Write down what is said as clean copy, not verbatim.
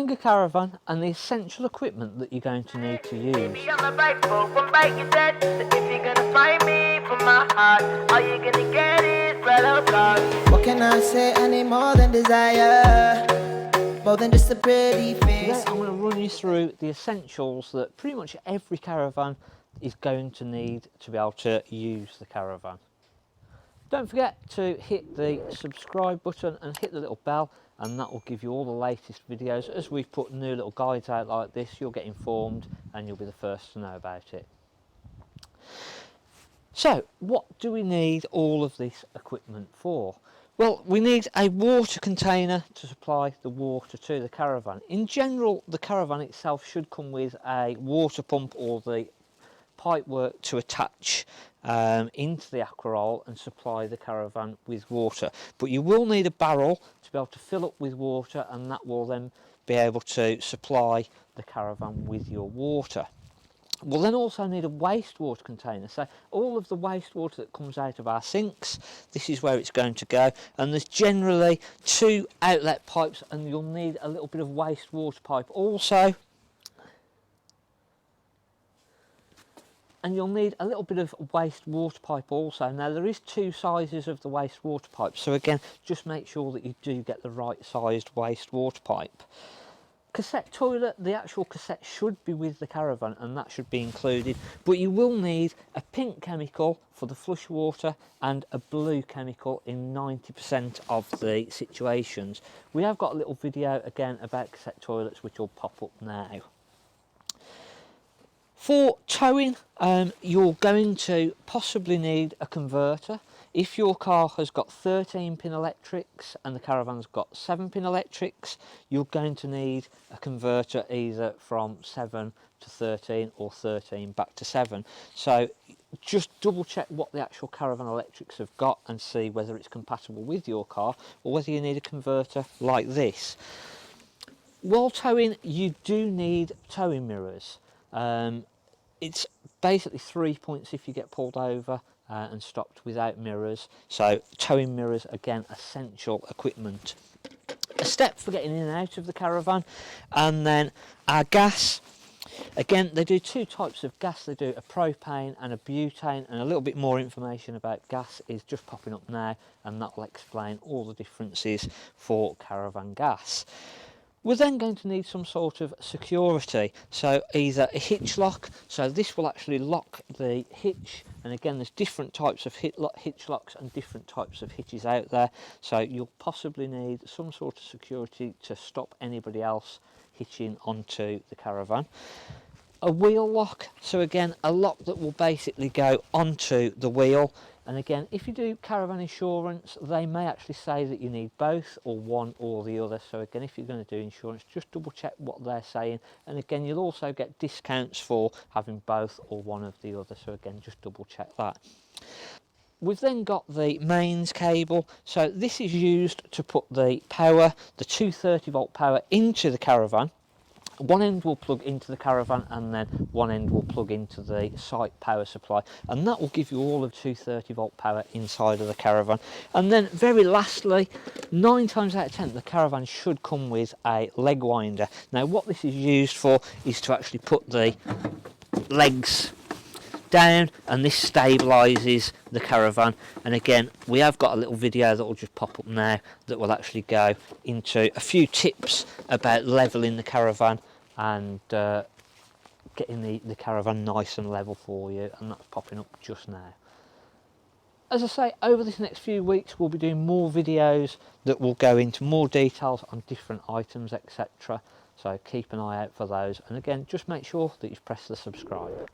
A caravan and the essential equipment that you're going to need to use. What can I say any more than desire? More than just a pretty face. Today I'm going to run you through the essentials that pretty much every caravan is going to need to be able to use the caravan. Don't forget to hit the subscribe button and hit the little bell, and that will give you all the latest videos. As we put new little guides out like this, you'll get informed and you'll be the first to know about it. So what do we need all of this equipment for? Well, we need a water container to supply the water to the caravan. In general, the caravan itself should come with a water pump or the pipe work to attach into the aquaroll and supply the caravan with water. But you will need a barrel to be able to fill up with water, and that will then be able to supply the caravan with your water. We'll then also need a wastewater container. So all of the wastewater that comes out of our sinks, this is where it's going to go. And there's generally 2 outlet pipes, and you'll need a little bit of wastewater pipe also. And you'll need a little bit of wastewater pipe also. Now there is 2 sizes of the wastewater pipe, so again, just make sure that you do get the right sized wastewater pipe. Cassette toilet, the actual cassette should be with the caravan and that should be included, but you will need a pink chemical for the flush water and a blue chemical in 90% of the situations. We have got a little video again about cassette toilets which will pop up now. For towing, you're going to possibly need a converter. If your car has got 13-pin electrics and the caravan's got 7-pin electrics, you're going to need a converter either from 7 to 13 or 13 back to 7. So just double check what the actual caravan electrics have got and see whether it's compatible with your car or whether you need a converter like this. While towing, you do need towing mirrors. It's basically 3 points if you get pulled over and stopped without mirrors. So towing mirrors, again, essential equipment. A step for getting in and out of the caravan, and then our gas. Again, they do 2 types of gas. They do a propane and a butane, and a little bit more information about gas is just popping up now, and that will explain all the differences for caravan gas. We're then going to need some sort of security, so either a hitch lock, so this will actually lock the hitch, and again there's different types of hitch locks and different types of hitches out there, so you'll possibly need some sort of security to stop anybody else hitching onto the caravan. A wheel lock, so again a lock that will basically go onto the wheel. And again, if you do caravan insurance, they may actually say that you need both or one or the other. So again, if you're going to do insurance, just double check what they're saying. And again, you'll also get discounts for having both or one of the other. So again, just double check that. We've then got the mains cable. So this is used to put the power, the 230-volt power into the caravan. One end will plug into the caravan and then one end will plug into the site power supply, and that will give you all of 230-volt power inside of the caravan. And then very lastly, 9 times out of 10 the caravan should come with a leg winder. Now what this is used for is to actually put the legs down, and this stabilises the caravan. And again, we have got a little video that will just pop up now that will actually go into a few tips about levelling the caravan and getting the caravan nice and level for you, and that's popping up just now. As I say, over this next few weeks we'll be doing more videos that will go into more details on different items, etc. So keep an eye out for those, and again just make sure that you've pressed the subscribe.